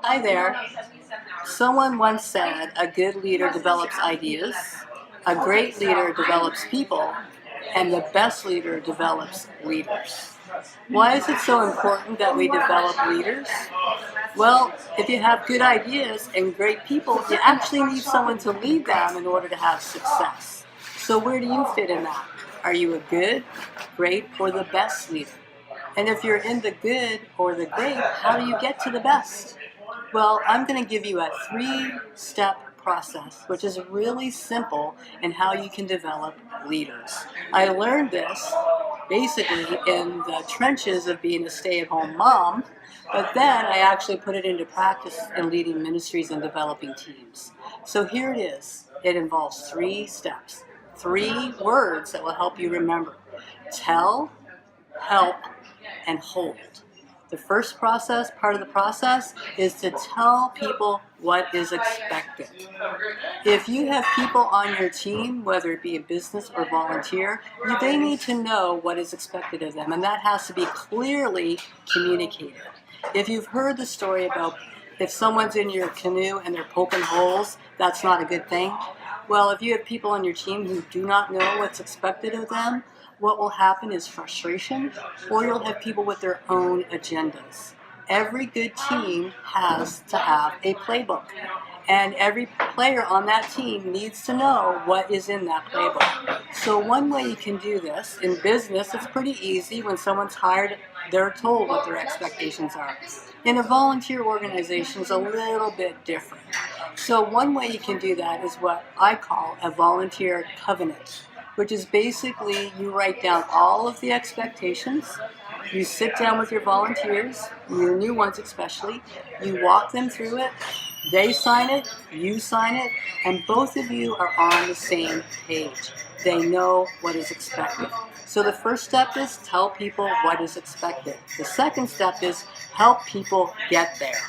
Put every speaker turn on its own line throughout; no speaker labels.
Hi there. Someone once said a good leader develops ideas, a great leader develops people, and the best leader develops leaders. Why is it so important that we develop leaders? Well, if you have good ideas and great people, you actually need someone to lead them in order to have success. So where do you fit in that? Are you a good, great, or the best leader? And if you're in the good or the great, how do you get to the best? Well, I'm going to give you a 3-step process, which is really simple in how you can develop leaders. I learned this basically in the trenches of being a stay-at-home mom, but then I actually put it into practice in leading ministries and developing teams. So here it is. It involves 3 steps, 3 words that will help you remember. Tell, help, and hold. The first part of the process, is to tell people what is expected. If you have people on your team, whether it be a business or volunteer, they need to know what is expected of them, and that has to be clearly communicated. If you've heard the story about if someone's in your canoe and they're poking holes, that's not a good thing. Well, if you have people on your team who do not know what's expected of them, what will happen is frustration, or you'll have people with their own agendas. Every good team has to have a playbook, and every player on that team needs to know what is in that playbook. So one way you can do this, in business, it's pretty easy. When someone's hired, they're told what their expectations are. In a volunteer organization, it's a little bit different. So one way you can do that is what I call a volunteer covenant, which is basically you write down all of the expectations, you sit down with your volunteers, your new ones especially, you walk them through it, they sign it, you sign it, and both of you are on the same page. They know what is expected. So the first step is tell people what is expected. The second step is help people get there.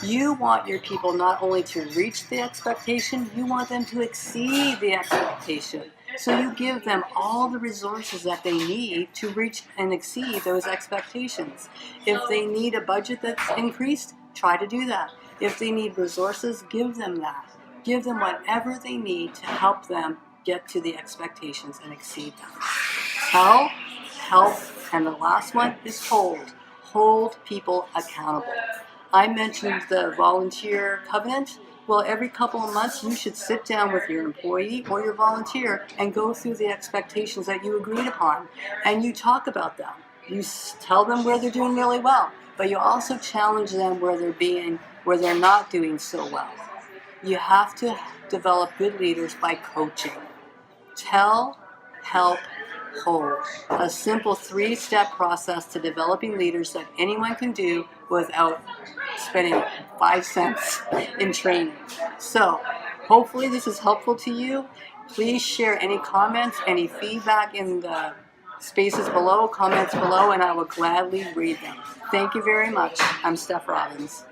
You want your people not only to reach the expectation, you want them to exceed the expectation. So you give them all the resources that they need to reach and exceed those expectations. If they need a budget that's increased, try to do that. If they need resources, give them that. Give them whatever they need to help them get to the expectations and exceed them. Tell, help, and the last one is hold. Hold people accountable. I mentioned the volunteer covenant. Well, every couple of months, you should sit down with your employee or your volunteer and go through the expectations that you agreed upon. And you talk about them. You tell them where they're doing really well, but you also challenge them where they're not doing so well. You have to develop good leaders by coaching. Tell, help, hold. A simple 3-step process to developing leaders that anyone can do without spending 5 cents in training. So, hopefully this is helpful to you. Please share any comments, any feedback in the spaces below, comments below, and I will gladly read them. Thank you very much. I'm Steph Robbins.